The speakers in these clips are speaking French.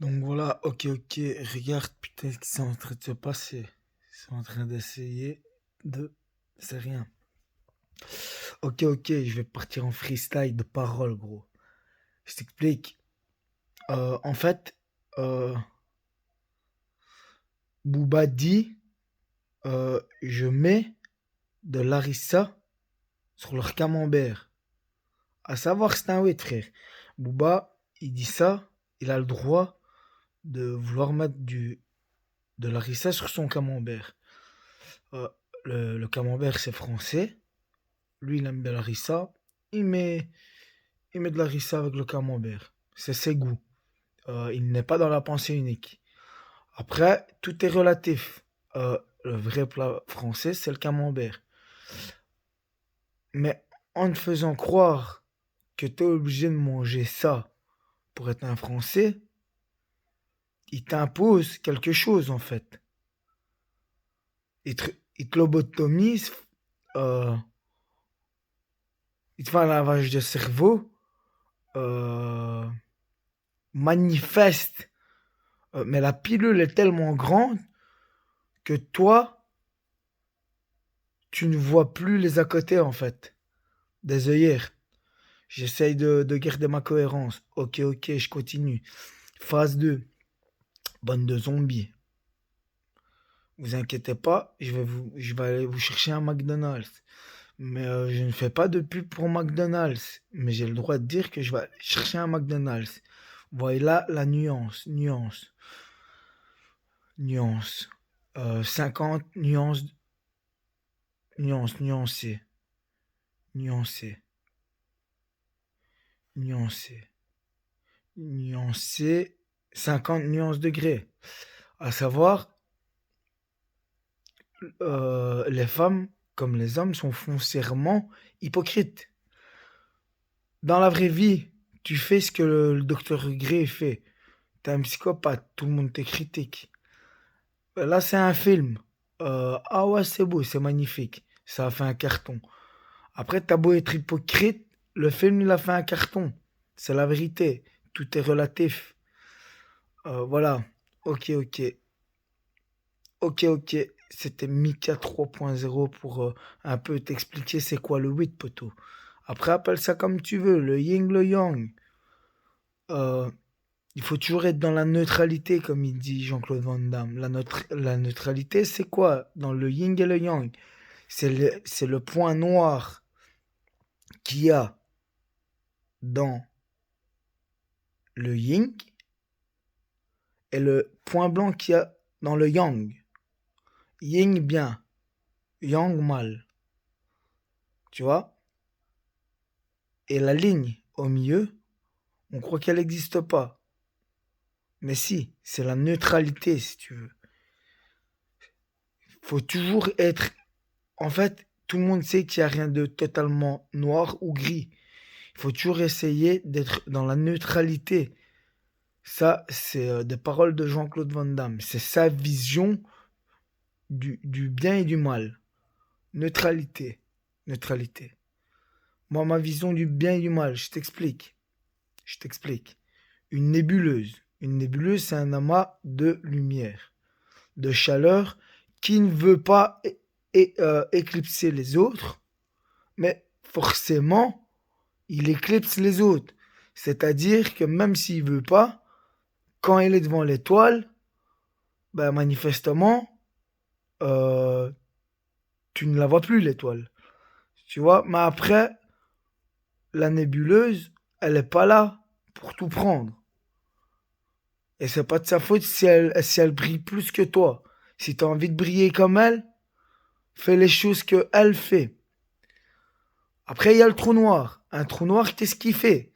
Donc voilà, ok, regarde, putain, ce qui est en train de se passer. Ils sont en train d'essayer de... C'est rien. Ok, je vais partir en freestyle de parole, gros. Je t'explique. En fait, euh, Booba dit, je mets de l'harissa sur leur camembert. À savoir que c'est un weed, frère. Booba, il dit ça, il a le droit de vouloir mettre de l'harissa sur son camembert. Euh, le camembert, c'est français. Lui, il aime bien la rissa. Il met, il met de la rissa avec le camembert. C'est ses goûts. Il n'est pas dans la pensée unique. Après, tout est relatif. Le vrai plat français, c'est le camembert. Mais en te faisant croire que tu es obligé de manger ça pour être un Français, il t'impose quelque chose en fait. Il te lobotomise, euh, il te fait un lavage de cerveau euh, manifeste. Mais la pilule est tellement grande que toi, tu ne vois plus les à côté en fait, des œillères. J'essaye de garder ma cohérence. Ok, je continue. Phase 2, bande de zombies. Vous inquiétez pas, je vais aller vous chercher un McDonald's. Mais je ne fais pas de pub pour McDonald's. Mais j'ai le droit de dire que je vais aller chercher un McDonald's. Voilà la nuance. 50 nuancées, nuancées, nuancées, nuancées, 50 nuances degrés. À savoir, les femmes comme les hommes sont foncièrement hypocrites. Dans la vraie vie, tu fais ce que le docteur Gray fait. T'es un psychopathe, tout le monde te critique. Là, c'est un film. Ah ouais, c'est beau, c'est magnifique. Ça a fait un carton. Après, t'as beau être hypocrite, le film, il a fait un carton. C'est la vérité. Tout est relatif. Voilà. Ok. Ok. C'était Mika 3.0 pour un peu t'expliquer c'est quoi le weed, poteau. Après, appelle ça comme tu veux, le yin, le yang. Euh, il faut toujours être dans la neutralité, comme il dit Jean-Claude Van Damme. La neutralité, c'est quoi? Dans le yin et le yang. C'est le point noir qu'il y a dans le yin et le point blanc qu'il y a dans le yang. Yin bien, yang mal. Tu vois? Et la ligne au milieu, on croit qu'elle n'existe pas. Mais si, c'est la neutralité, si tu veux. Faut toujours être... En fait, tout le monde sait qu'il n'y a rien de totalement noir ou gris. Il faut toujours essayer d'être dans la neutralité. Ça, c'est des paroles de Jean-Claude Van Damme. C'est sa vision du bien et du mal. Neutralité. Neutralité. Moi, ma vision du bien et du mal, je t'explique. Je t'explique. Une nébuleuse. Une nébuleuse, c'est un amas de lumière, de chaleur qui ne veut pas éclipser les autres, mais forcément, il éclipse les autres. C'est-à-dire que même s'il veut pas, quand il est devant l'étoile, ben manifestement, euh, tu ne la vois plus l'étoile. Tu vois, mais après, la nébuleuse, elle est pas là pour tout prendre. Et c'est pas de sa faute si elle brille plus que toi. Si tu as envie de briller comme elle, fais les choses que elle fait. Après, il y a le trou noir. Un trou noir, qu'est-ce qu'il fait?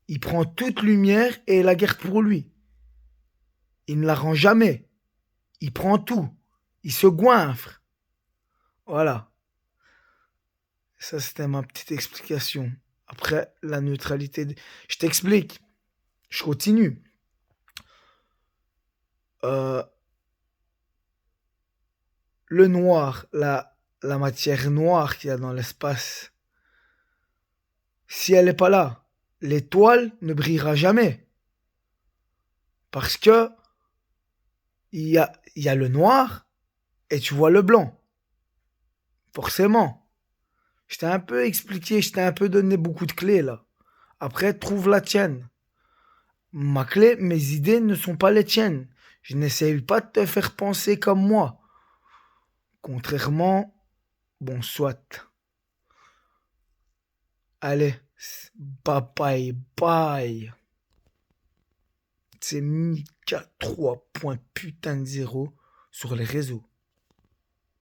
Il prend toute lumière et la garde pour lui. Il ne la rend jamais. Il prend tout. Il se goinfre. Voilà. Ça, c'était ma petite explication. Après, la neutralité. Je t'explique. Je continue. Euh, le noir, la matière noire qu'il y a dans l'espace, si elle n'est pas là, l'étoile ne brillera jamais. Parce que il y a le noir et tu vois le blanc. Forcément. Je t'ai un peu expliqué, je t'ai un peu donné beaucoup de clés là. Après, trouve la tienne. Ma clé, mes idées ne sont pas les tiennes. Je n'essaye pas de te faire penser comme moi. Contrairement, bon, soit. Allez, bye bye bye. C'est Mika 3 point putain de 0 sur les réseaux.